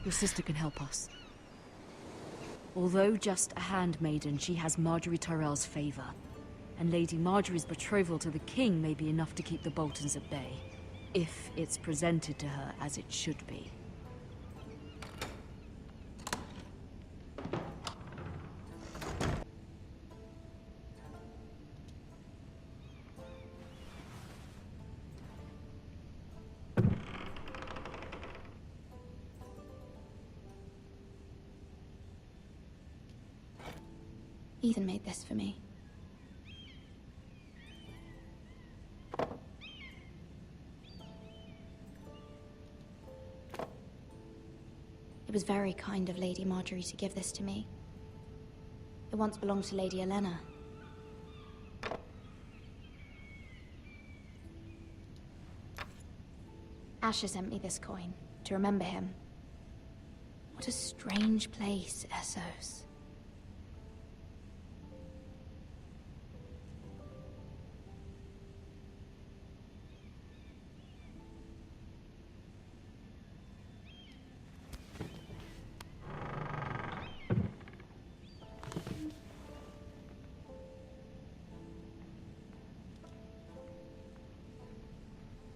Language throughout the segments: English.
Your sister can help us. Although just a handmaiden, she has Marjorie Tyrell's favor. And Lady Marjorie's betrothal to the king may be enough to keep the Boltons at bay. If it's presented to her as it should be. Ethan made this for me. It was very kind of Lady Marjorie to give this to me. It once belonged to Lady Elena. Asher sent me this coin to remember him. What a strange place, Essos.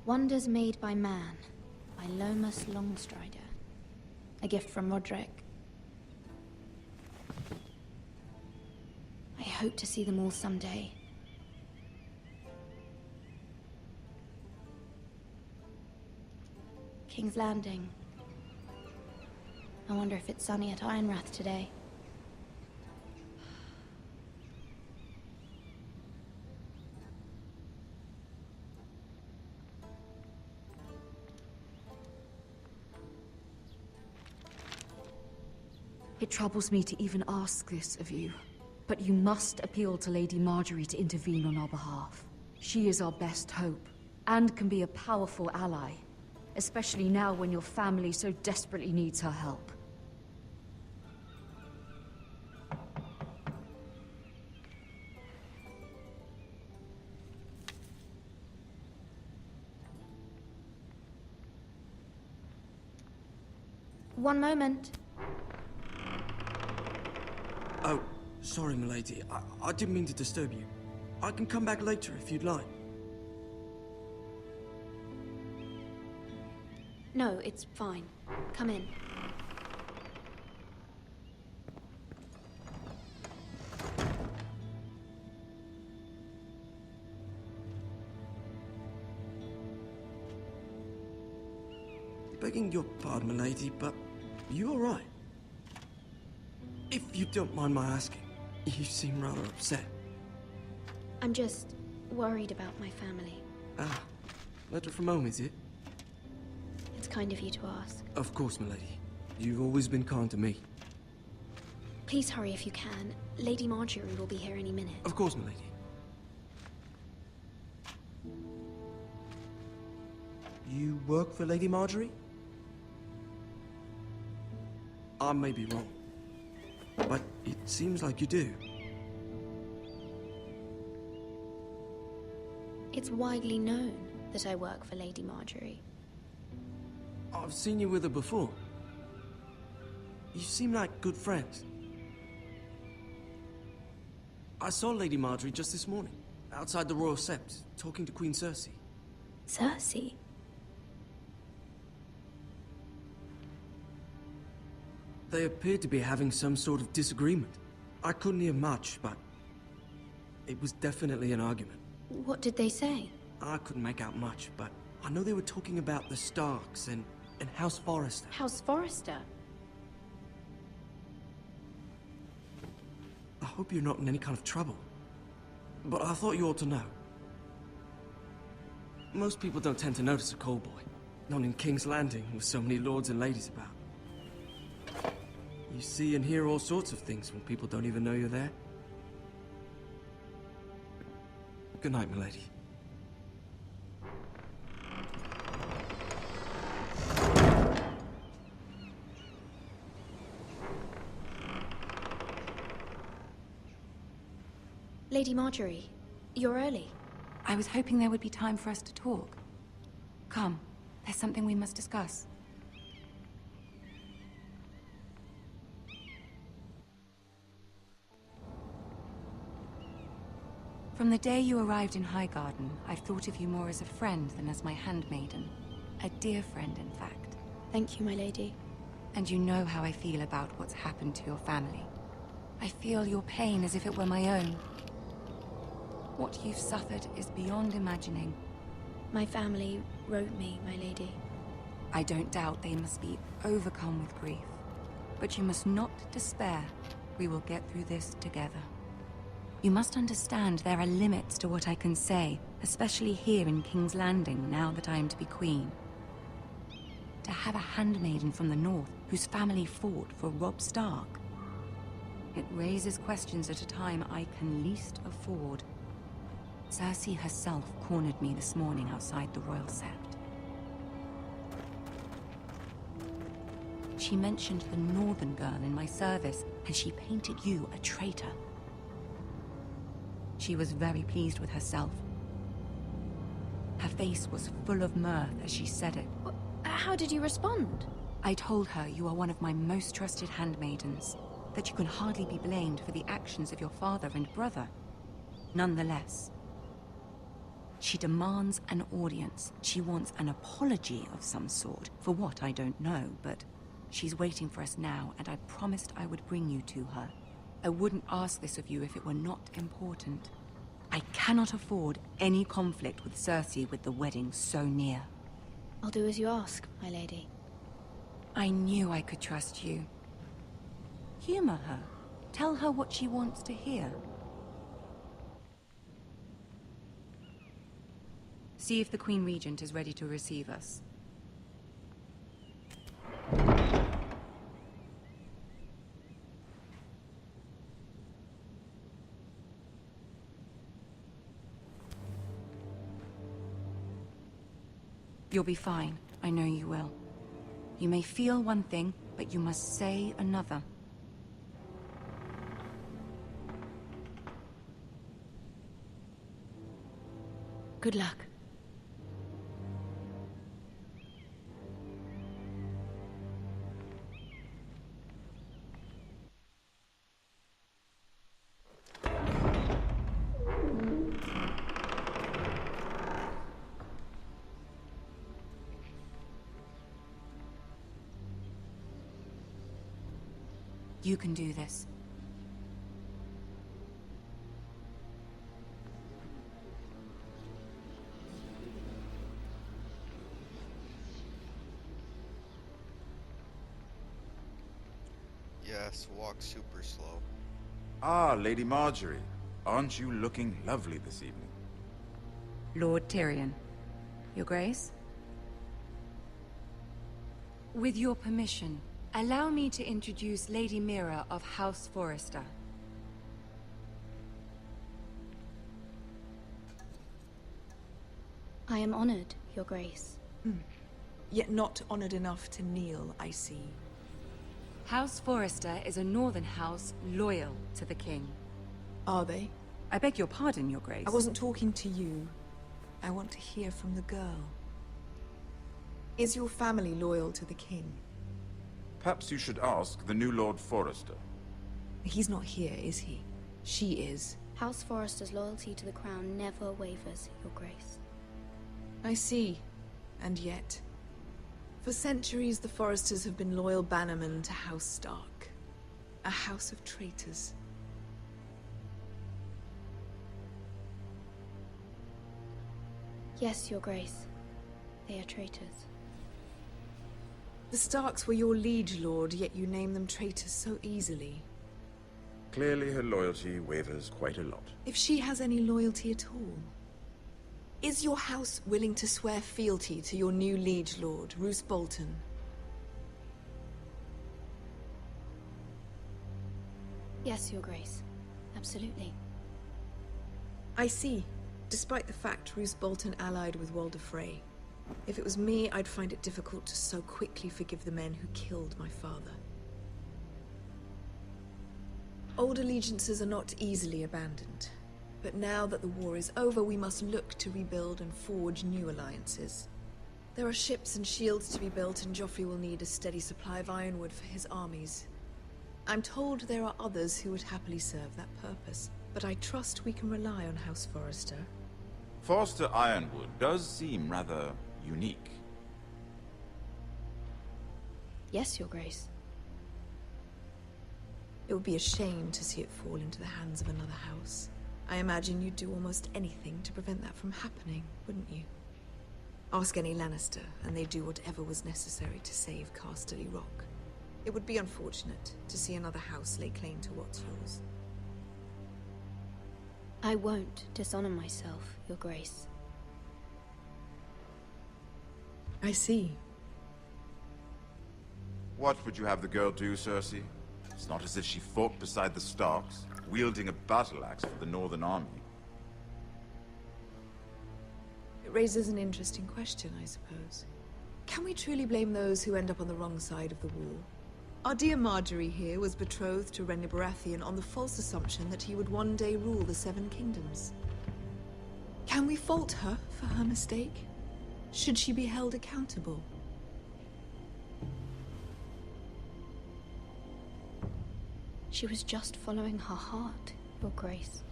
Wonders Made by Man, by Lomas Longstrider. A gift from Roderick. I hope to see them all someday. King's Landing. I wonder if it's sunny at Ironrath today. It troubles me to even ask this of you, but you must appeal to Lady Marjorie to intervene on our behalf. She is our best hope, and can be a powerful ally, especially now when your family so desperately needs her help. One moment. Oh, sorry, milady. I didn't mean to disturb you. I can come back later if you'd like. No, it's fine. Come in. Begging your pardon, milady, but you all right? If you don't mind my asking, you seem rather upset. I'm just worried about my family. Ah, letter from home, is it? It's kind of you to ask. Of course, milady. You've always been kind to me. Please hurry if you can. Lady Marjorie will be here any minute. Of course, milady. You work for Lady Marjorie? I may be wrong, but it seems like you do. It's widely known that I work for Lady Marjorie. I've seen you with her before. You seem like good friends. I saw Lady Marjorie just this morning, outside the Royal Sept, talking to Queen Cersei. Cersei? They appeared to be having some sort of disagreement. I couldn't hear much, but it was definitely an argument. What did they say? I couldn't make out much, but I know they were talking about the Starks and House Forrester. House Forrester? I hope you're not in any kind of trouble, but I thought you ought to know. Most people don't tend to notice a call boy, not in King's Landing with so many lords and ladies about. You see and hear all sorts of things when people don't even know you're there. Good night, milady. Lady Marjorie, you're early. I was hoping there would be time for us to talk. Come, there's something we must discuss. From the day you arrived in Highgarden, I've thought of you more as a friend than as my handmaiden. A dear friend, in fact. Thank you, my lady. And you know how I feel about what's happened to your family. I feel your pain as if it were my own. What you've suffered is beyond imagining. My family wrote me, my lady. I don't doubt they must be overcome with grief. But you must not despair. We will get through this together. You must understand there are limits to what I can say, especially here in King's Landing, now that I am to be queen. To have a handmaiden from the north whose family fought for Robb Stark. It raises questions at a time I can least afford. Cersei herself cornered me this morning outside the Royal Sept. She mentioned the northern girl in my service, and she painted you a traitor. She was very pleased with herself. Her face was full of mirth as she said it. How did you respond? I told her you are one of my most trusted handmaidens, that you can hardly be blamed for the actions of your father and brother. Nonetheless, she demands an audience. She wants an apology of some sort, for what I don't know, but she's waiting for us now, and I promised I would bring you to her. I wouldn't ask this of you if it were not important. I cannot afford any conflict with Cersei with the wedding so near. I'll do as you ask, my lady. I knew I could trust you. Humor her. Tell her what she wants to hear. See if the Queen Regent is ready to receive us. You'll be fine. I know you will. You may feel one thing, but you must say another. Good luck. You can do this. Yes, walk super slow. Ah, Lady Marjorie. Aren't you looking lovely this evening? Lord Tyrion. Your Grace? With your permission, allow me to introduce Lady Mira of House Forrester. I am honored, Your Grace. Yet not honored enough to kneel, I see. House Forrester is a northern house loyal to the king. Are they? I beg your pardon, Your Grace. I wasn't talking to you. I want to hear from the girl. Is your family loyal to the king? Perhaps you should ask the new Lord Forrester. He's not here, is he? She is. House Forrester's loyalty to the crown never wavers, Your Grace. I see. And yet... For centuries, the Forresters have been loyal bannermen to House Stark. A house of traitors. Yes, Your Grace. They are traitors. The Starks were your liege lord, yet you name them traitors so easily. Clearly her loyalty wavers quite a lot. If she has any loyalty at all. Is your house willing to swear fealty to your new liege lord, Roose Bolton? Yes, Your Grace. Absolutely. I see. Despite the fact Roose Bolton allied with Walder Frey. If it was me, I'd find it difficult to so quickly forgive the men who killed my father. Old allegiances are not easily abandoned. But now that the war is over, we must look to rebuild and forge new alliances. There are ships and shields to be built, and Joffrey will need a steady supply of ironwood for his armies. I'm told there are others who would happily serve that purpose. but I trust we can rely on House Forrester. Forster Ironwood does seem rather unique. Yes, Your Grace. It would be a shame to see it fall into the hands of another house. I imagine you'd do almost anything to prevent that from happening, wouldn't you? Ask any Lannister, and they'd do whatever was necessary to save Casterly Rock. It would be unfortunate to see another house lay claim to what's yours. I won't dishonor myself, Your Grace. I see. What would you have the girl do, Cersei? It's not as if she fought beside the Starks, wielding a battle axe for the Northern Army. It raises an interesting question, I suppose. Can we truly blame those who end up on the wrong side of the wall? Our dear Marjorie here was betrothed to Renly Baratheon on the false assumption that he would one day rule the Seven Kingdoms. Can we fault her for her mistake? Should she be held accountable? She was just following her heart, Your Grace.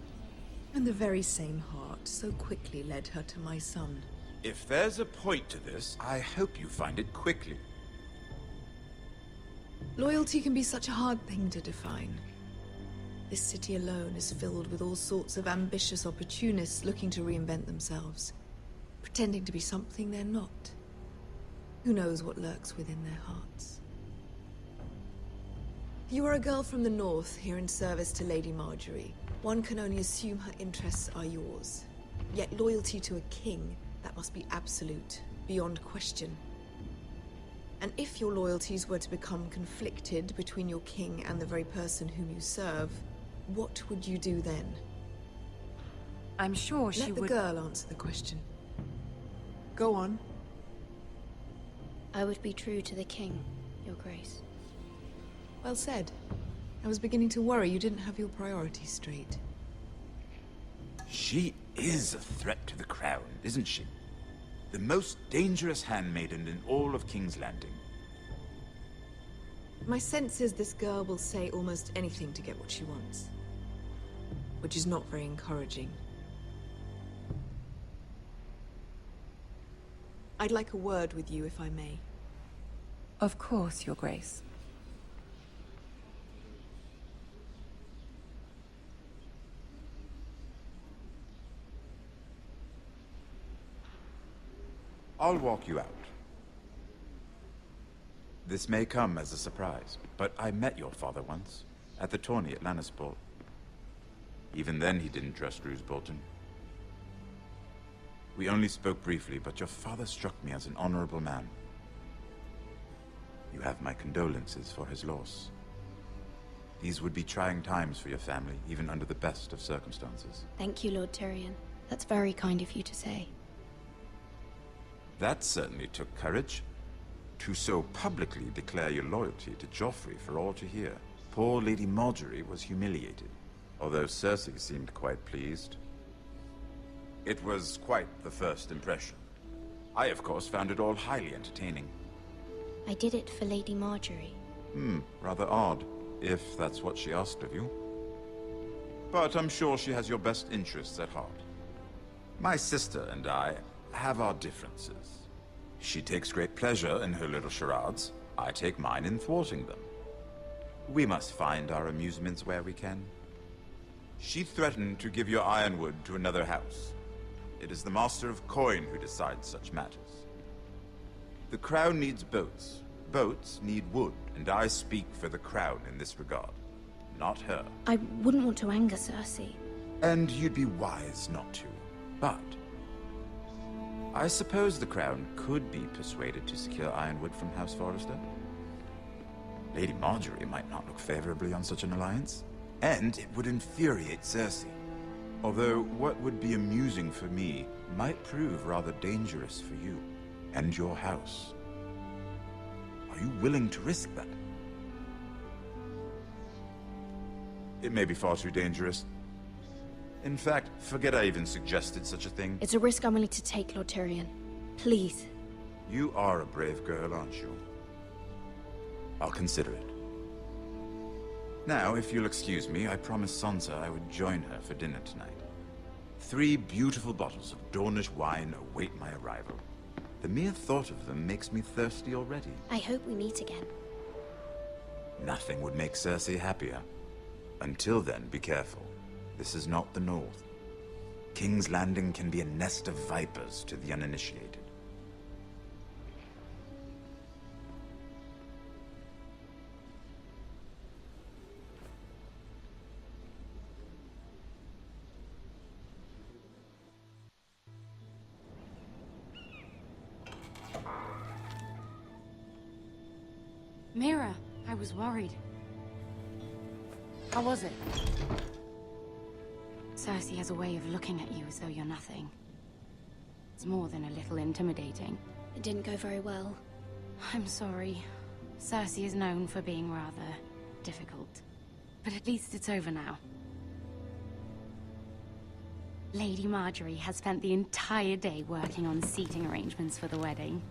And the very same heart so quickly led her to my son. If there's a point to this, I hope you find it quickly. Loyalty can be such a hard thing to define. This city alone is filled with all sorts of ambitious opportunists looking to reinvent themselves, pretending to be something they're not. Who knows what lurks within their hearts? You are a girl from the north, here in service to Lady Marjorie. One can only assume her interests are yours. Yet loyalty to a king, that must be absolute, beyond question. And if your loyalties were to become conflicted between your king and the very person whom you serve, what would you do then? I'm sure she would... Let the girl answer the question. Go on. I would be true to the king, Your Grace. Well said. I was beginning to worry you didn't have your priorities straight. She is a threat to the crown, isn't she? The most dangerous handmaiden in all of King's Landing. My sense is this girl will say almost anything to get what she wants. Which is not very encouraging. I'd like a word with you, if I may. Of course, Your Grace. I'll walk you out. This may come as a surprise, but I met your father once, at the tourney at Lannisport. Even then he didn't trust Roose Bolton. We only spoke briefly, but your father struck me as an honorable man. You have my condolences for his loss. These would be trying times for your family, even under the best of circumstances. Thank you, Lord Tyrion. That's very kind of you to say. That certainly took courage. To so publicly declare your loyalty to Joffrey for all to hear. Poor Lady Marjorie was humiliated, although Cersei seemed quite pleased. It was quite the first impression. I, of course, found it all highly entertaining. I did it for Lady Marjorie. Rather odd, if that's what she asked of you. But I'm sure she has your best interests at heart. My sister and I have our differences. She takes great pleasure in her little charades. I take mine in thwarting them. We must find our amusements where we can. She threatened to give your ironwood to another house. It is the Master of Coin who decides such matters. The crown needs boats. Boats need wood, and I speak for the crown in this regard, not her. I wouldn't want to anger Cersei. And you'd be wise not to. But I suppose the crown could be persuaded to secure ironwood from House Forrester. Lady Marjorie might not look favorably on such an alliance, and it would infuriate Cersei. Although what would be amusing for me might prove rather dangerous for you and your house. Are you willing to risk that? It may be far too dangerous. In fact, forget I even suggested such a thing. It's a risk I'm willing to take, Lord Tyrion. Please. You are a brave girl, aren't you? I'll consider it. Now, if you'll excuse me, I promised Sansa I would join her for dinner tonight. 3 beautiful bottles of Dornish wine await my arrival. The mere thought of them makes me thirsty already. I hope we meet again. Nothing would make Cersei happier. Until then, be careful. This is not the North. King's Landing can be a nest of vipers to the uninitiated. Mira, I was worried. How was it? Cersei has a way of looking at you as though you're nothing. It's more than a little intimidating. It didn't go very well. I'm sorry. Cersei is known for being rather difficult. But at least it's over now. Lady Margaery has spent the entire day working on seating arrangements for the wedding.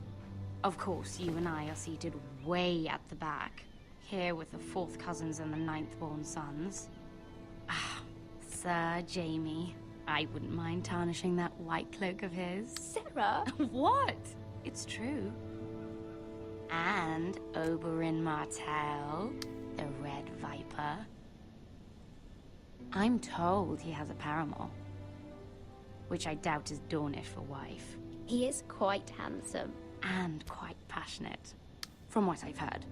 Of course, you and I are seated way at the back, here with the 4th cousins and the 9th-born sons. Ah, Sir Jaime. I wouldn't mind tarnishing that white cloak of his. Sarah! What? It's true. And Oberyn Martell, the Red Viper. I'm told he has a paramour, which I doubt is Dornish for wife. He is quite handsome. And quite passionate, from what I've heard.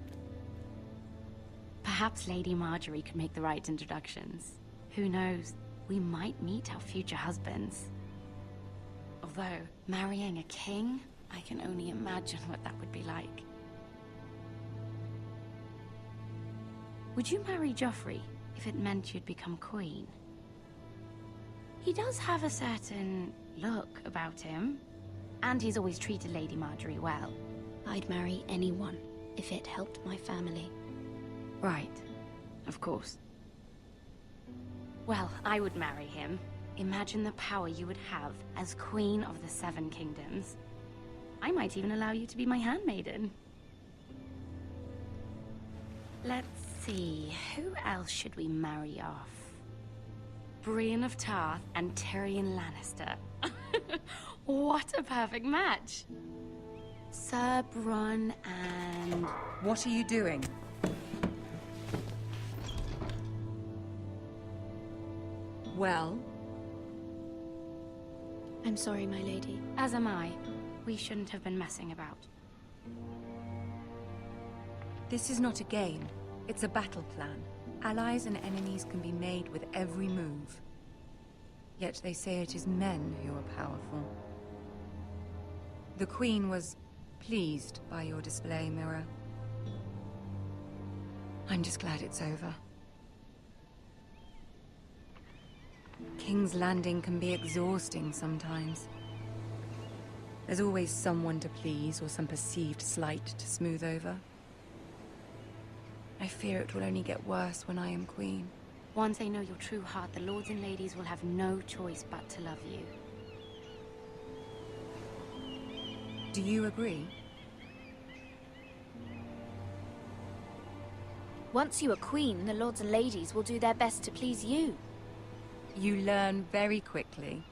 Perhaps Lady Margaery could make the right introductions. Who knows, we might meet our future husbands. Although, marrying a king, I can only imagine what that would be like. Would you marry Joffrey if it meant you'd become queen? He does have a certain look about him. And he's always treated Lady Margaery well. I'd marry anyone if it helped my family. Right. Of course. Well, I would marry him. Imagine the power you would have as Queen of the 7 Kingdoms. I might even allow you to be my handmaiden. Let's see, who else should we marry off? Brienne of Tarth and Tyrion Lannister. What a perfect match! Sir Bronn and... What are you doing? Well? I'm sorry, my lady. As am I. We shouldn't have been messing about. This is not a game. It's a battle plan. Allies and enemies can be made with every move. Yet they say it is men who are powerful. The Queen was pleased by your display, Mira. I'm just glad it's over. King's Landing can be exhausting sometimes. There's always someone to please or some perceived slight to smooth over. I fear it will only get worse when I am Queen. Once they know your true heart, the lords and ladies will have no choice but to love you. Do you agree? Once you are queen, the lords and ladies will do their best to please you. You learn very quickly.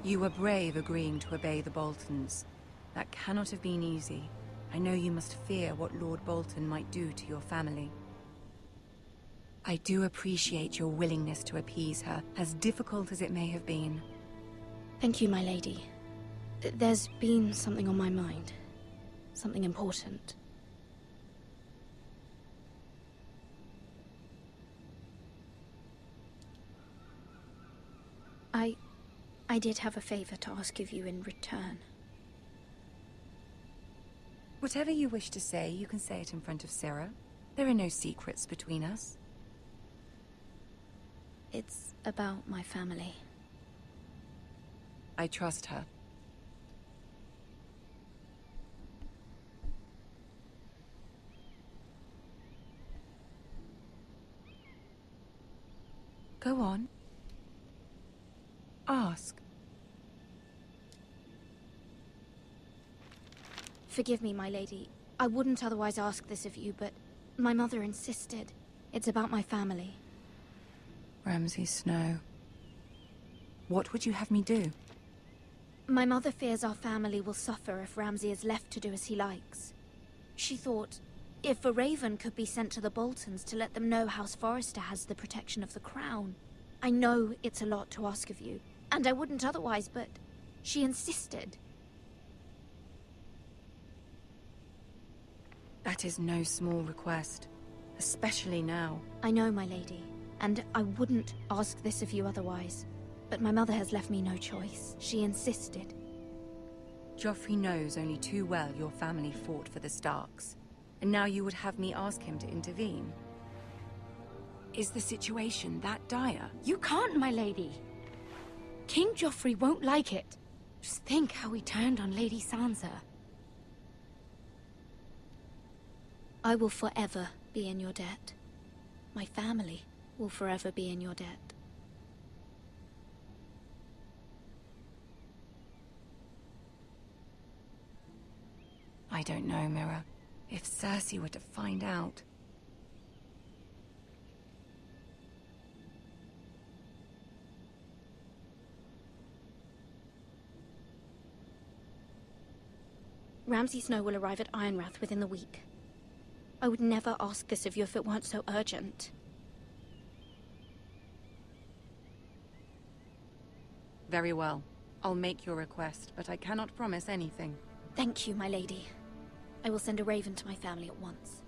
You were brave agreeing to obey the Boltons. That cannot have been easy. I know you must fear what Lord Bolton might do to your family. I do appreciate your willingness to appease her, as difficult as it may have been. Thank you, my lady. There's been something on my mind. Something important. I did have a favor to ask of you in return. Whatever you wish to say, you can say it in front of Sarah. There are no secrets between us. It's about my family. I trust her. Go on. Ask. Forgive me, my lady. I wouldn't otherwise ask this of you, but My mother insisted. It's about my family. Ramsay Snow. What would you have me do? My mother fears our family will suffer if Ramsay is left to do as he likes. She thought, if a raven could be sent to the Boltons to let them know House Forrester has the protection of the crown. I know it's a lot to ask of you, and I wouldn't otherwise, but she insisted. That is no small request, especially now. I know, my lady, and I wouldn't ask this of you otherwise. But my mother has left me no choice. She insisted. Joffrey knows only too well your family fought for the Starks, and now you would have me ask him to intervene. Is the situation that dire? You can't, my lady. King Joffrey won't like it. Just think how he turned on Lady Sansa. I will forever be in your debt. My family will forever be in your debt. I don't know, Mira. If Cersei were to find out... Ramsay Snow will arrive at Ironrath within the week. I would never ask this of you if it weren't so urgent. Very well. I'll make your request, but I cannot promise anything. Thank you, my lady. I will send a raven to my family at once.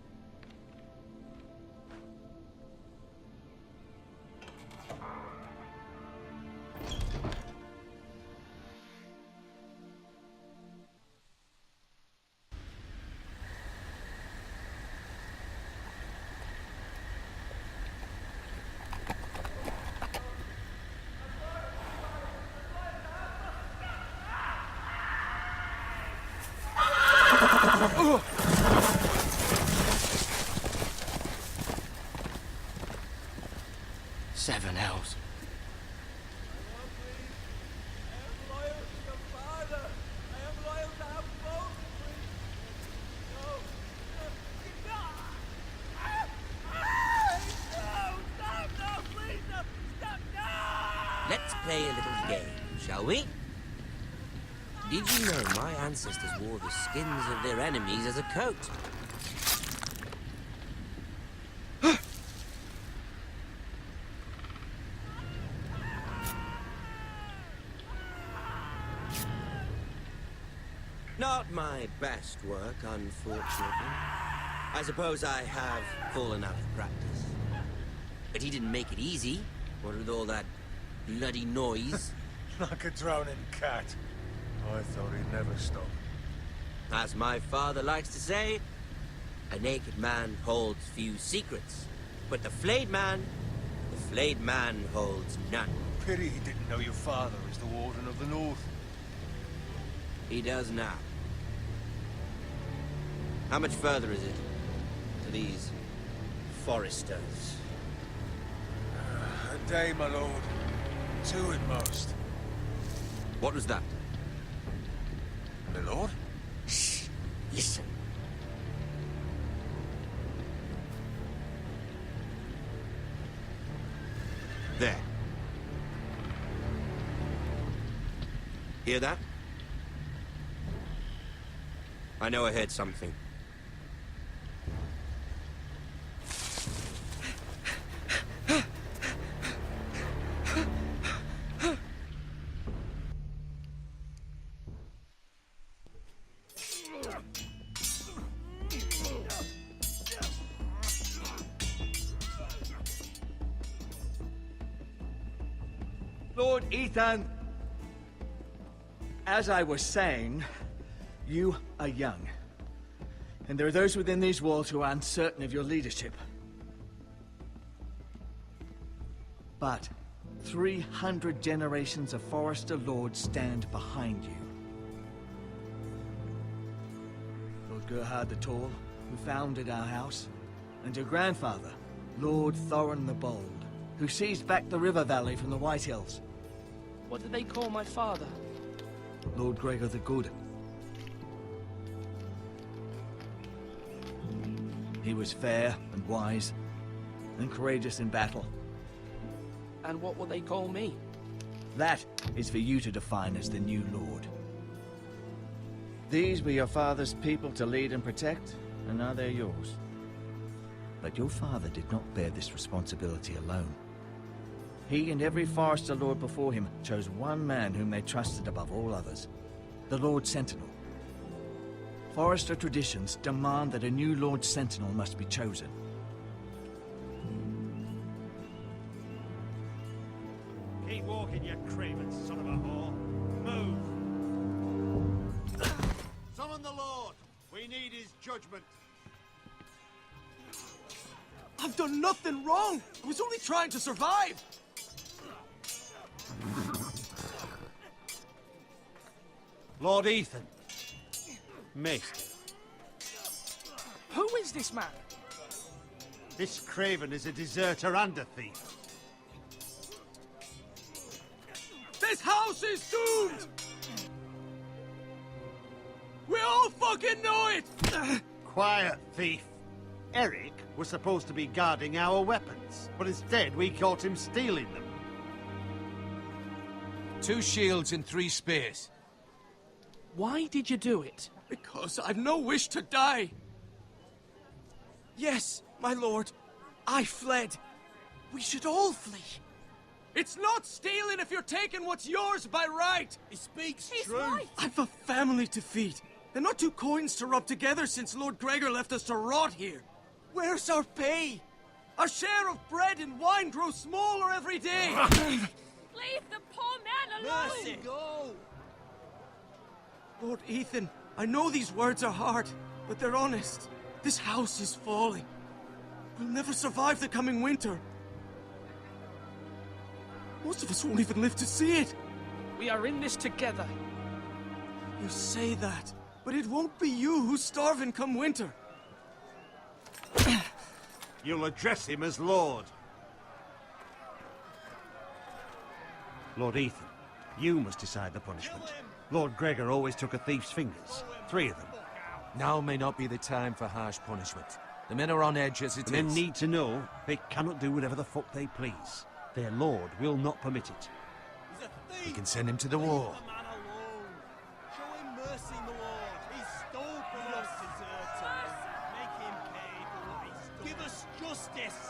Seven hells. Let's play a little game, shall we? Did you know my ancestors wore the skins of their enemies as a coat? Not my best work, unfortunately. I suppose I have fallen out of practice. But he didn't make it easy, what with all that bloody noise. Like a drowning cat. I thought he'd never stop. As my father likes to say, a naked man holds few secrets. But the flayed man holds none. Pity he didn't know your father is the Warden of the North. He does now. How much further is it to these Forresters? A day, my lord. 2 at most. What was that? My lord? Shh! Listen. There. Hear that? I know I heard something. Lord Ethan, as I was saying, you are young. And there are those within these walls who are uncertain of your leadership. But 300 generations of Forrester Lords stand behind you. Lord Gerhard the Tall, who founded our house, and your grandfather, Lord Thorin the Bold, who seized back the river valley from the White Hills. What did they call my father? Lord Gregor the Good. He was fair and wise, and courageous in battle. And what will they call me? That is for you to define as the new lord. These were your father's people to lead and protect, and now they're yours. But your father did not bear this responsibility alone. He and every Forester Lord before him chose one man whom they trusted above all others, the Lord Sentinel. Forester traditions demand that a new Lord Sentinel must be chosen. Keep walking, you craven son of a whore. Move! Summon the Lord! We need his judgment. I've done nothing wrong! I was only trying to survive! Lord Ethan. Maester. Who is this man? This craven is a deserter and a thief. This house is doomed! We all fucking know it! Quiet, thief. Eric was supposed to be guarding our weapons, but instead we caught him stealing them. 2 shields and 3 spears. Why did you do it? Because I've no wish to die. Yes, my lord. I fled. We should all flee. It's not stealing if you're taking what's yours by right. He speaks truth. Right. I've a family to feed. And not 2 coins to rub together since Lord Gregor left us to rot here. Where's our pay? Our share of bread and wine grows smaller every day. Leave the poor man alone! Mercy, go! Lord Ethan, I know these words are hard, but they're honest. This house is falling. We'll never survive the coming winter. Most of us won't even live to see it. We are in this together. You say that, but it won't be you who's starving come winter. You'll address him as Lord. Lord Ethan, you must decide the punishment. Lord Gregor always took a thief's fingers. 3 of them. Now may not be the time for harsh punishment. The men are on edge as it The men is. need to know they cannot do whatever the fuck they please. Their lord will not permit it. We can send him to the war. Show him mercy, my lord. He stole from us. Make him pay for what he stole. Give us justice.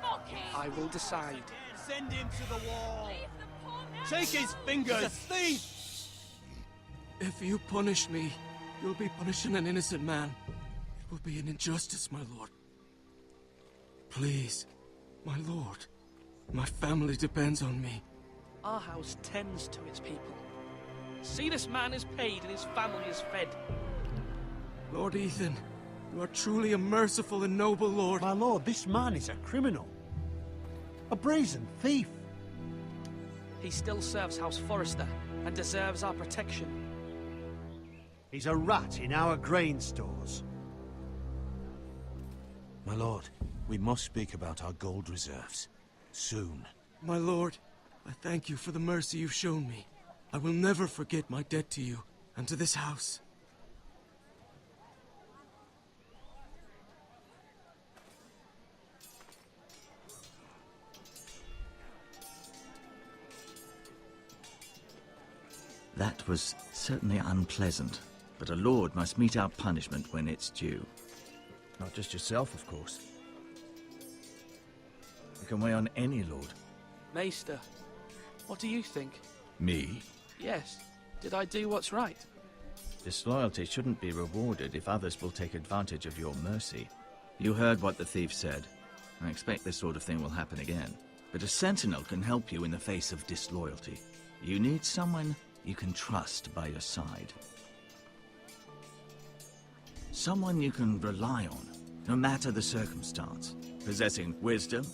Fuck him! I will decide. Send him to the wall. Leave the poor man Take his fingers. He's a thief. If you punish me, you'll be punishing an innocent man. It will be an injustice, my lord. Please, my lord. My family depends on me. Our house tends to its people. See, this man is paid and his family is fed. Lord Ethan, you are truly a merciful and noble lord. My lord, this man is a criminal. A brazen thief. He still serves House Forester and deserves our protection. He's a rat in our grain stores. My lord, we must speak about our gold reserves. Soon. My lord, I thank you for the mercy you've shown me. I will never forget my debt to you and to this house. That was certainly unpleasant, but a lord must mete out punishment when it's due. Not just yourself, of course. You can weigh on any lord. Maester, what do you think? Me? Yes. Did I do what's right? Disloyalty shouldn't be rewarded if others will take advantage of your mercy. You heard what the thief said. I expect this sort of thing will happen again. But a sentinel can help you in the face of disloyalty. You need someone you can trust by your side. Someone you can rely on, no matter the circumstance. Possessing wisdom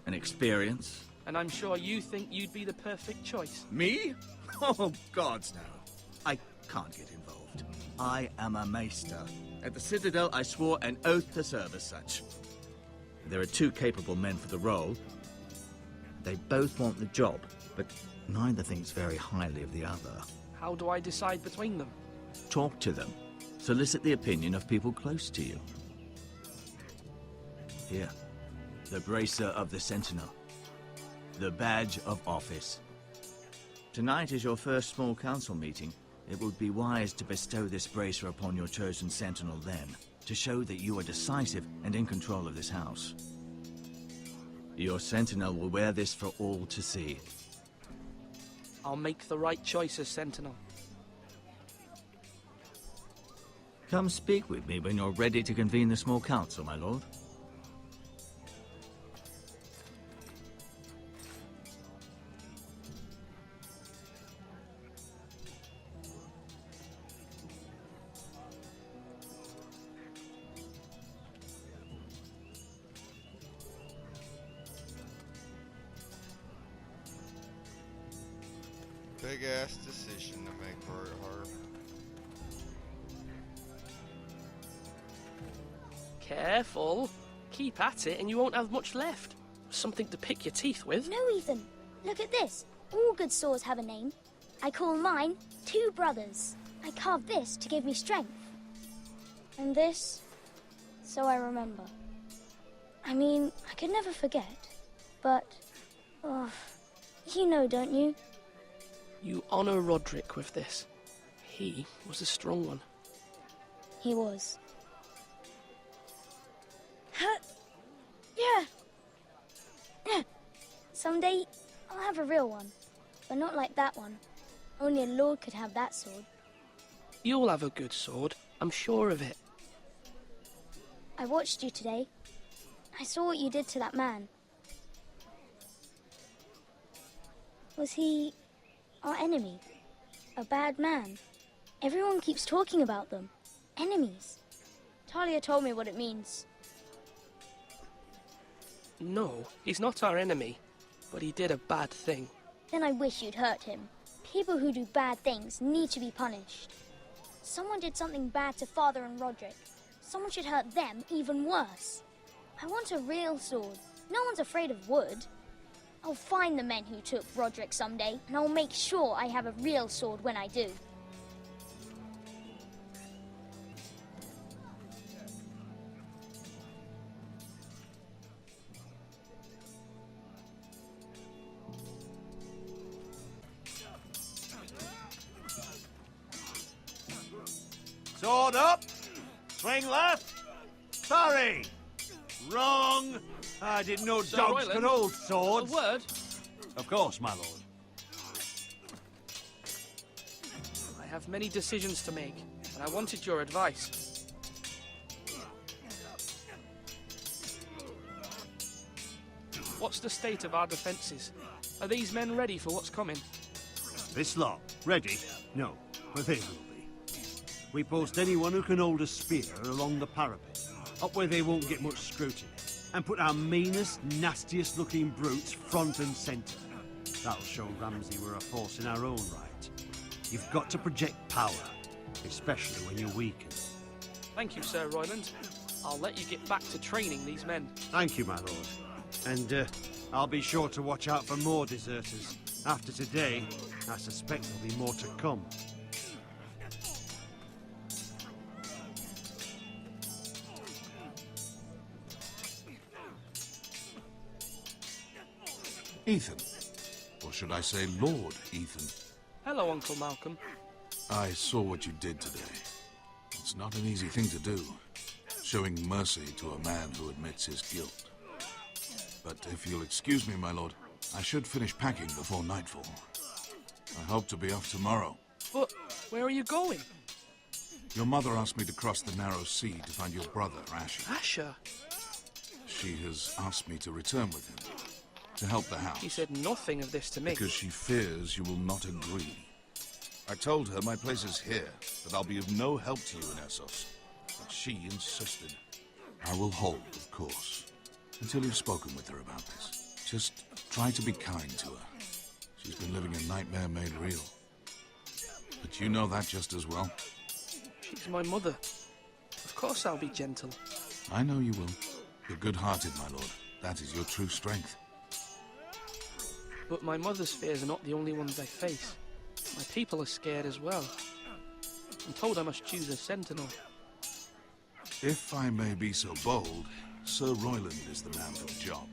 and experience. And I'm sure you think you'd be the perfect choice. Me? Oh, gods, no. I can't get involved. I am a maester. At the Citadel, I swore an oath to serve as such. There are 2 capable men for the role. They both want the job, but neither thinks very highly of the other. How do I decide between them? Talk to them. Solicit the opinion of people close to you. Here. The Bracer of the Sentinel. The Badge of Office. Tonight is your first small council meeting. It would be wise to bestow this bracer upon your chosen sentinel then, to show that you are decisive and in control of this house. Your sentinel will wear this for all to see. I'll make the right choice as Sentinel. Come speak with me when you're ready to convene the small council, my lord. Big ass decision to make for her. Careful. Keep at it and you won't have much left. Something to pick your teeth with. No, Ethan. Look at this. All good swords have a name. I call mine Two Brothers. I carved this to give me strength. And this, so I remember. I mean, I could never forget. But, oh, you know, don't you? You honor Roderick with this. He was a strong one. He was. Yeah. Someday, I'll have a real one. But not like that one. Only a lord could have that sword. You'll have a good sword. I'm sure of it. I watched you today. I saw what you did to that man. Was he our enemy? A bad man? Everyone keeps talking about them. Enemies. Talia told me what it means. No, he's not our enemy. But he did a bad thing. Then I wish you'd hurt him. People who do bad things need to be punished. Someone did something bad to Father and Roderick. Someone should hurt them even worse. I want a real sword. No one's afraid of wood. I'll find the men who took Roderick someday, and I'll make sure I have a real sword when I do. Sword up! Swing left! Sorry! Wrong! I didn't know Sir dogs Royland, could hold swords. A word? Of course, my lord. I have many decisions to make, and I wanted your advice. What's the state of our defences? Are these men ready for what's coming? This lot, ready? No, but they will be. We post anyone who can hold a spear along the parapet, up where they won't get much scrutiny, and put our meanest, nastiest looking brutes front and centre. That'll show Ramsay we're a force in our own right. You've got to project power, especially when you're weakened. Thank you, Sir Royland. I'll let you get back to training these men. Thank you, my lord. And I'll be sure to watch out for more deserters. After today, I suspect there'll be more to come. Ethan. Or should I say Lord Ethan? Hello, Uncle Malcolm. I saw what you did today. It's not an easy thing to do, showing mercy to a man who admits his guilt. But if you'll excuse me, my lord, I should finish packing before nightfall. I hope to be off tomorrow. But where are you going? Your mother asked me to cross the narrow sea to find your brother, Asher. Asher? She has asked me to return with him, to help the house. He said nothing of this to me. Because she fears you will not agree. I told her my place is here, that I'll be of no help to you in Essos. But she insisted. I will hold, of course, until you've spoken with her about this. Just try to be kind to her. She's been living a nightmare made real. But you know that just as well. She's my mother. Of course I'll be gentle. I know you will. You're good-hearted, my lord. That is your true strength. But my mother's fears are not the only ones I face. My people are scared as well. I'm told I must choose a sentinel. If I may be so bold, Sir Royland is the man for the job.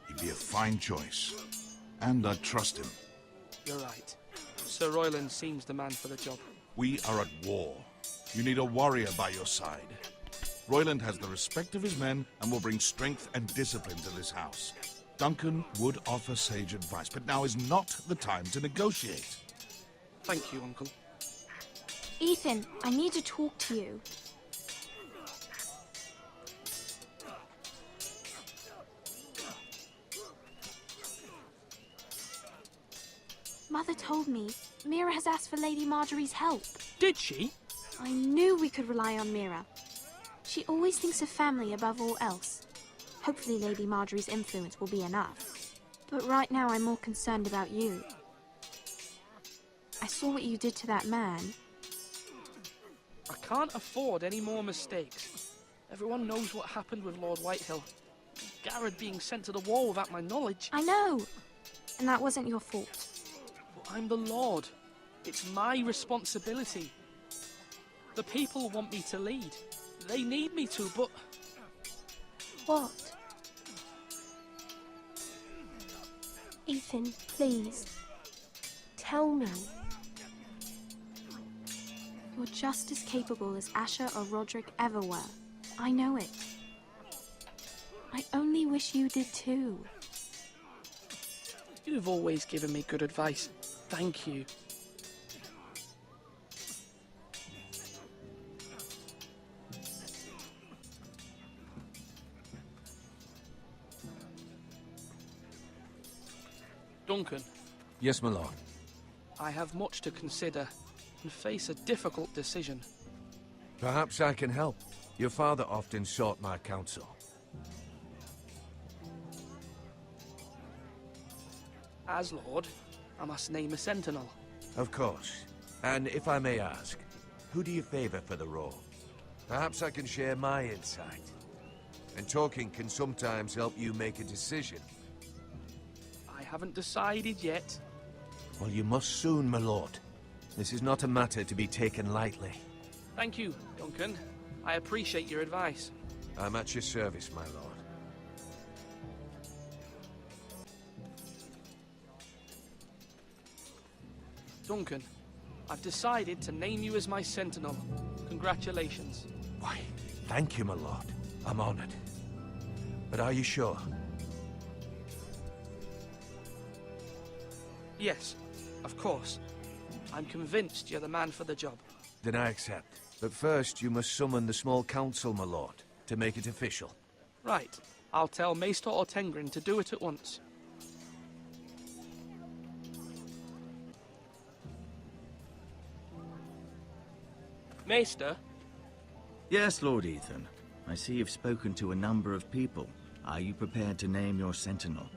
He'd be a fine choice, and I'd trust him. You're right. Sir Royland seems the man for the job. We are at war. You need a warrior by your side. Royland has the respect of his men and will bring strength and discipline to this house. Duncan would offer sage advice, but now is not the time to negotiate. Thank you, Uncle. Ethan, I need to talk to you. Mother told me Mira has asked for Lady Marjorie's help. Did she? I knew we could rely on Mira. She always thinks of family above all else. Hopefully Lady Marjorie's influence will be enough. But right now I'm more concerned about you. I saw what you did to that man. I can't afford any more mistakes. Everyone knows what happened with Lord Whitehill. Garrett being sent to the war without my knowledge. I know. And that wasn't your fault. But I'm the Lord. It's my responsibility. The people want me to lead. They need me to, but... What? Ethan, please. Tell me. You're just as capable as Asher or Roderick ever were. I know it. I only wish you did too. You've always given me good advice. Thank you. Duncan. Yes, my lord. I have much to consider and face a difficult decision. Perhaps I can help. Your father often sought my counsel. As Lord, I must name a sentinel. Of course. And if I may ask, who do you favor for the role? Perhaps I can share my insight. And talking can sometimes help you make a decision. I haven't decided yet. Well, you must soon, my lord. This is not a matter to be taken lightly. Thank you, Duncan. I appreciate your advice. I'm at your service, my lord. Duncan, I've decided to name you as my sentinel. Congratulations. Why, thank you, my lord. I'm honored. But are you sure? Yes, of course. I'm convinced you're the man for the job. Then I accept. But first, you must summon the small council, my lord, to make it official. Right. I'll tell Maester Ortengrin to do it at once. Maester? Yes, Lord Ethan. I see you've spoken to a number of people. Are you prepared to name your sentinel?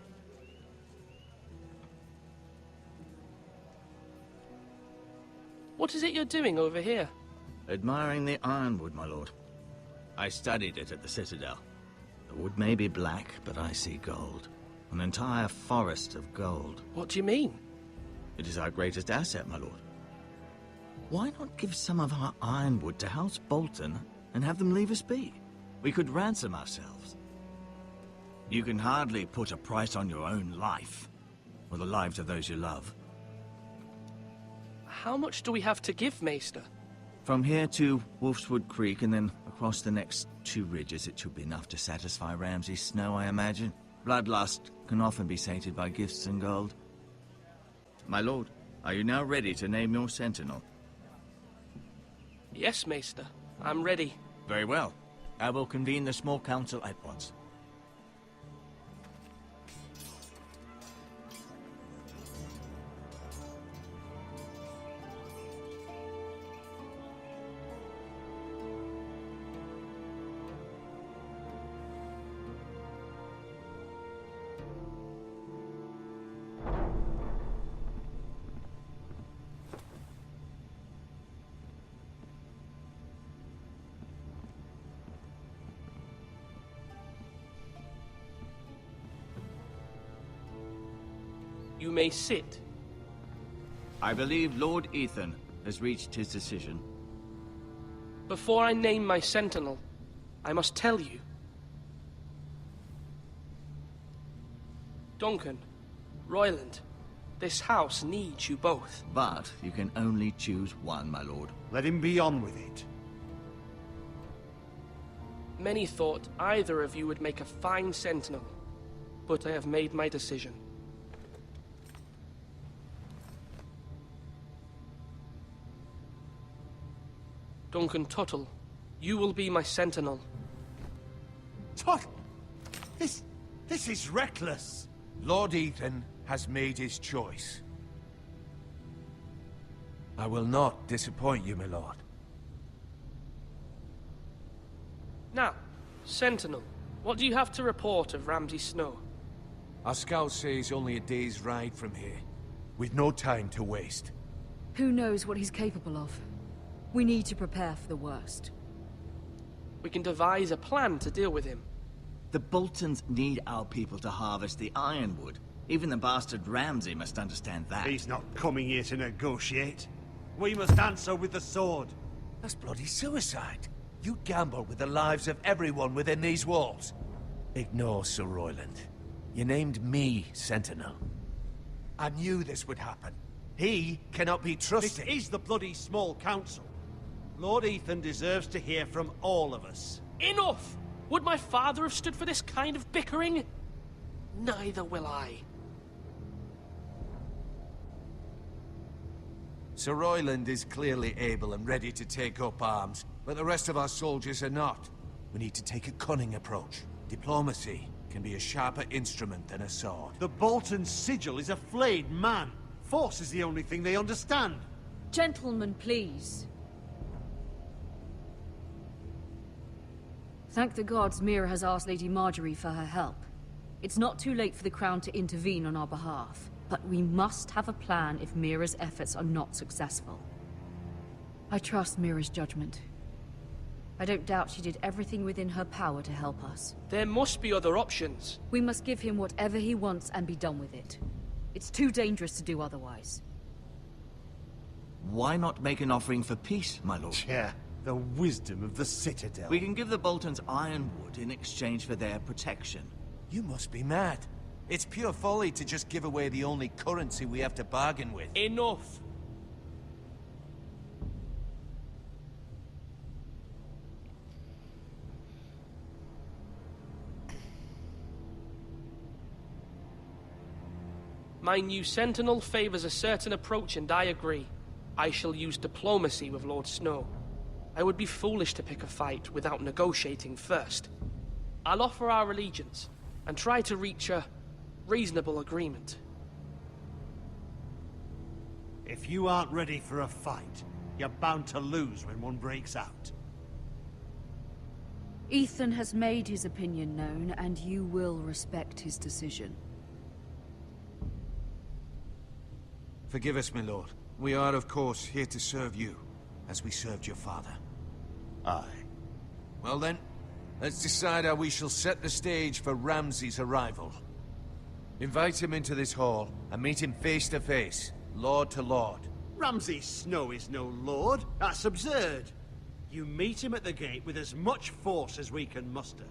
What is it you're doing over here? Admiring the ironwood, my lord. I studied it at the Citadel. The wood may be black, but I see gold. An entire forest of gold. What do you mean? It is our greatest asset, my lord. Why not give some of our ironwood to House Bolton and have them leave us be? We could ransom ourselves. You can hardly put a price on your own life, or the lives of those you love. How much do we have to give, Maester? From here to Wolfswood Creek and then across the next 2 ridges, it should be enough to satisfy Ramsay Snow, I imagine. Bloodlust can often be sated by gifts and gold. My lord, are you now ready to name your sentinel? Yes, Maester. I'm ready. Very well. I will convene the small council at once. You may sit. I believe Lord Ethan has reached his decision. Before I name my sentinel, I must tell you, Duncan, Royland, this house needs you both. But you can only choose one, my lord. Let him be on with it. Many thought either of you would make a fine sentinel, but I have made my decision. Duncan Tuttle, you will be my sentinel. Tuttle! This is reckless! Lord Ethan has made his choice. I will not disappoint you, my lord. Now, Sentinel, what do you have to report of Ramsay Snow? Our scouts say he's only a day's ride from here. We've no time to waste. Who knows what he's capable of? We need to prepare for the worst. We can devise a plan to deal with him. The Boltons need our people to harvest the ironwood. Even the bastard Ramsay must understand that. He's not coming here to negotiate. We must answer with the sword. That's bloody suicide. You gamble with the lives of everyone within these walls. Ignore Sir Royland. You named me Sentinel. I knew this would happen. He cannot be trusted. This is the bloody small council. Lord Ethan deserves to hear from all of us. Enough! Would my father have stood for this kind of bickering? Neither will I. Sir Royland is clearly able and ready to take up arms, but the rest of our soldiers are not. We need to take a cunning approach. Diplomacy can be a sharper instrument than a sword. The Bolton sigil is a flayed man. Force is the only thing they understand. Gentlemen, please. Thank the gods Mira has asked Lady Marjorie for her help. It's not too late for the Crown to intervene on our behalf, but we must have a plan if Mira's efforts are not successful. I trust Mira's judgment. I don't doubt she did everything within her power to help us. There must be other options. We must give him whatever he wants and be done with it. It's too dangerous to do otherwise. Why not make an offering for peace, my lord? Yeah, the wisdom of the Citadel. We can give the Boltons ironwood in exchange for their protection. You must be mad. It's pure folly to just give away the only currency we have to bargain with. Enough! My new Sentinel favors a certain approach, and I agree. I shall use diplomacy with Lord Snow. I would be foolish to pick a fight without negotiating first. I'll offer our allegiance, and try to reach a reasonable agreement. If you aren't ready for a fight, you're bound to lose when one breaks out. Ethan has made his opinion known, and you will respect his decision. Forgive us, my lord. We are, of course, here to serve you, as we served your father. Aye. Well then, let's decide how we shall set the stage for Ramsay's arrival. Invite him into this hall, and meet him face to face, lord to lord. Ramsay Snow is no lord. That's absurd. You meet him at the gate with as much force as we can muster.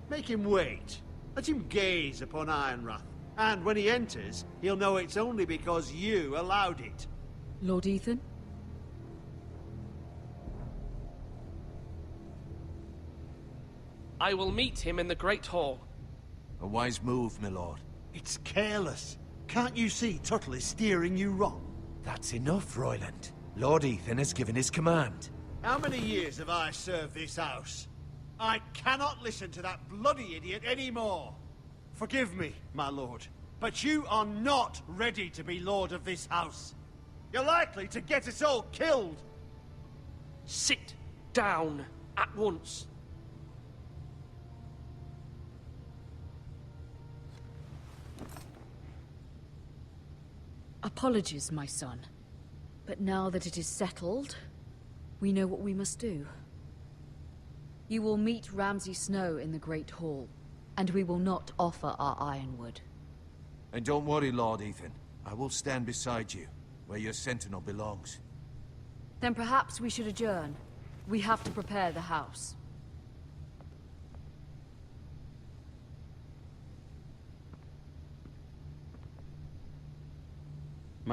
Make him wait. Let him gaze upon Ironrath. And when he enters, he'll know it's only because you allowed it. Lord Ethan? I will meet him in the Great Hall. A wise move, my lord. It's careless. Can't you see Tuttle is steering you wrong? That's enough, Royland. Lord Ethan has given his command. How many years have I served this house? I cannot listen to that bloody idiot anymore. Forgive me, my lord, but you are not ready to be lord of this house. You're likely to get us all killed. Sit down at once. Apologies, my son. But now that it is settled, we know what we must do. You will meet Ramsay Snow in the Great Hall, and we will not offer our ironwood. And don't worry, Lord Ethan. I will stand beside you, where your sentinel belongs. Then perhaps we should adjourn. We have to prepare the house.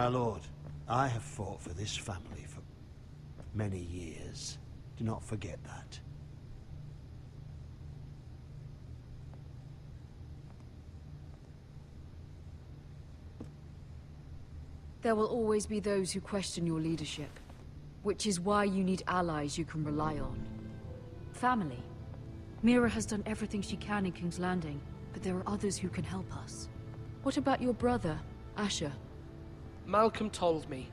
My lord, I have fought for this family for many years. Do not forget that. There will always be those who question your leadership, which is why you need allies you can rely on. Family. Mira has done everything she can in King's Landing, but there are others who can help us. What about your brother, Asher? Malcolm told me.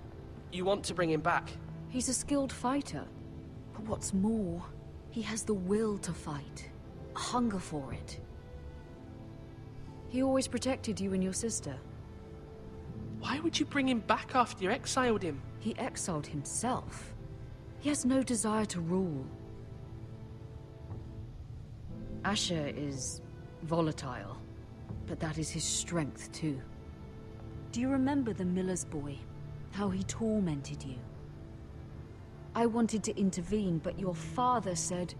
You want to bring him back? He's a skilled fighter. But what's more, he has the will to fight. A hunger for it. He always protected you and your sister. Why would you bring him back after you exiled him? He exiled himself. He has no desire to rule. Asher is volatile, but that is his strength too. Do you remember the miller's boy? How he tormented you? I wanted to intervene, but your father said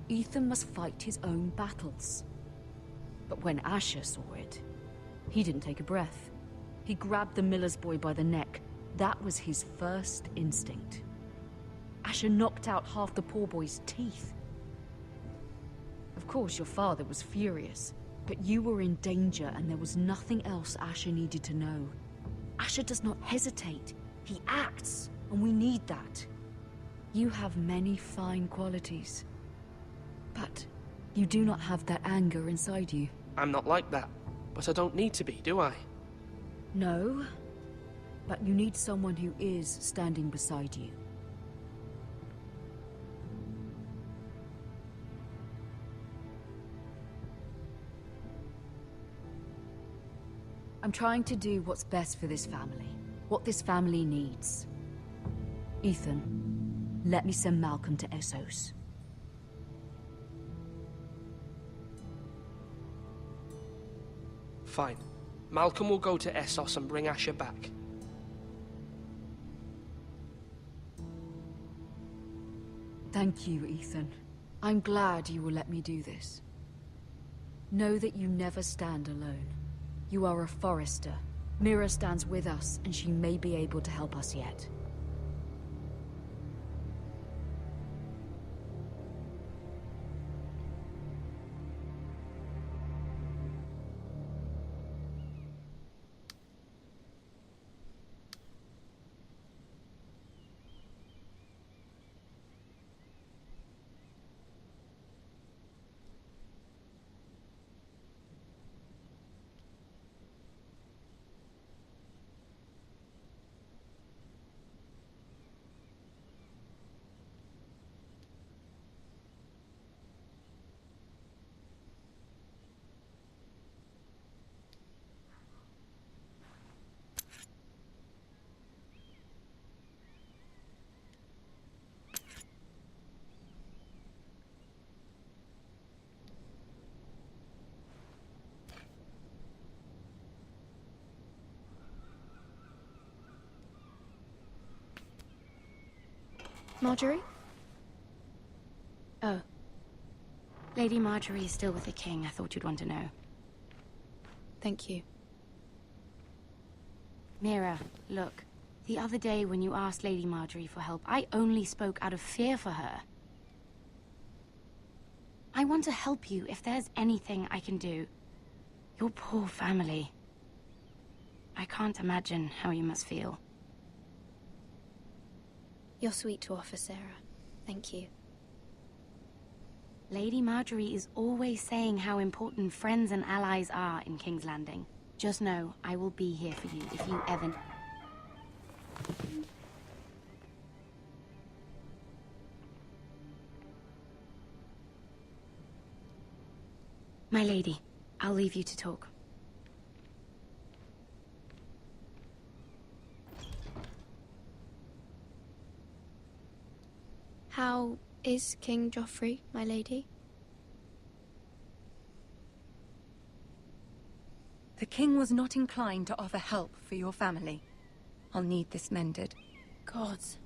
Ethan must fight his own battles. But when Asher saw it, he didn't take a breath. He grabbed the miller's boy by the neck. That was his first instinct. Asher knocked out half the poor boy's teeth. Of course, your father was furious, but you were in danger and there was nothing else Asher needed to know. Asher does not hesitate. He acts, and we need that. You have many fine qualities, but you do not have that anger inside you. I'm not like that, but I don't need to be, do I? No, but you need someone who is standing beside you. I'm trying to do what's best for this family, what this family needs. Ethan, let me send Malcolm to Essos. Fine. Malcolm will go to Essos and bring Asher back. Thank you, Ethan. I'm glad you will let me do this. Know that you never stand alone. You are a Forester. Mira stands with us, and she may be able to help us yet. Marjorie? Oh. Lady Marjorie is still with the king. I thought you'd want to know. Thank you. Mira, look. The other day when you asked Lady Marjorie for help, I only spoke out of fear for her. I want to help you if there's anything I can do. Your poor family. I can't imagine how you must feel. You're sweet to offer, Sarah. Thank you. Lady Marjorie is always saying how important friends and allies are in King's Landing. Just know, I will be here for you if you ever... My lady, I'll leave you to talk. How is King Joffrey, my lady? The king was not inclined to offer help for your family. I'll need this mended. Gods.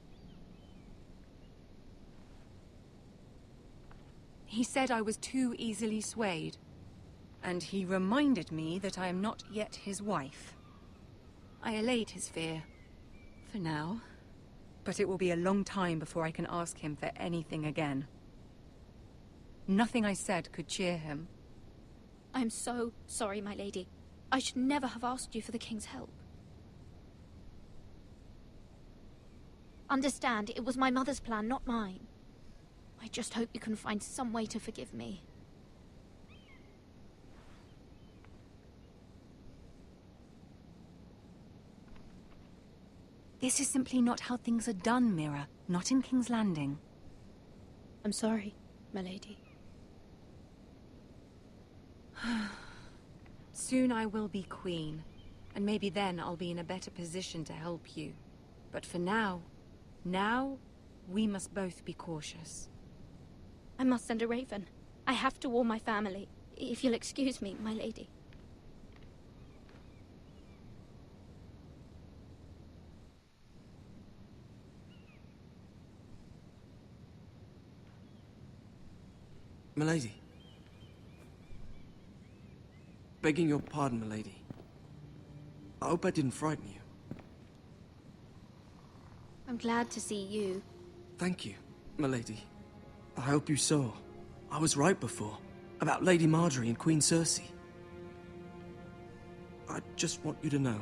He said I was too easily swayed. And he reminded me that I am not yet his wife. I allayed his fear, For now. But it will be a long time before I can ask him for anything again. Nothing I said could cheer him. I'm so sorry, my lady. I should never have asked you for the king's help. Understand, it was my mother's plan, not mine. I just hope you can find some way to forgive me. This is simply not how things are done, Mira. Not in King's Landing. I'm sorry, my lady. Soon I will be queen, and maybe then I'll be in a better position to help you. But for now, we must both be cautious. I must send a raven. I have to warn my family. If you'll excuse me, my lady. Milady. Begging your pardon, milady. I hope I didn't frighten you. I'm glad to see you. Thank you, milady. I hope you saw. I was right before. About Lady Marjorie and Queen Cersei. I just want you to know,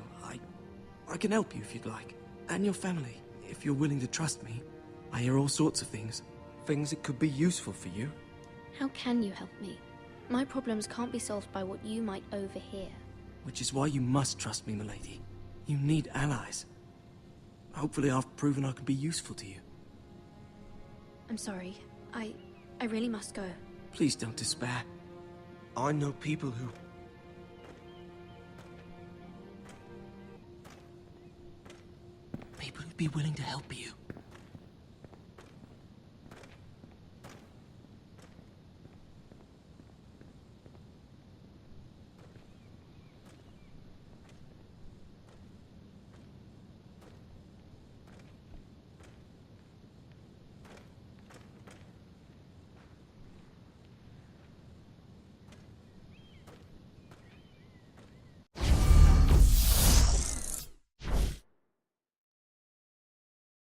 I can help you if you'd like. And your family, if you're willing to trust me. I hear all sorts of things. Things that could be useful for you. How can you help me? My problems can't be solved by what you might overhear. Which is why you must trust me, milady. You need allies. Hopefully I've proven I can be useful to you. I'm sorry. I really must go. Please don't despair. I know people who'd be willing to help you.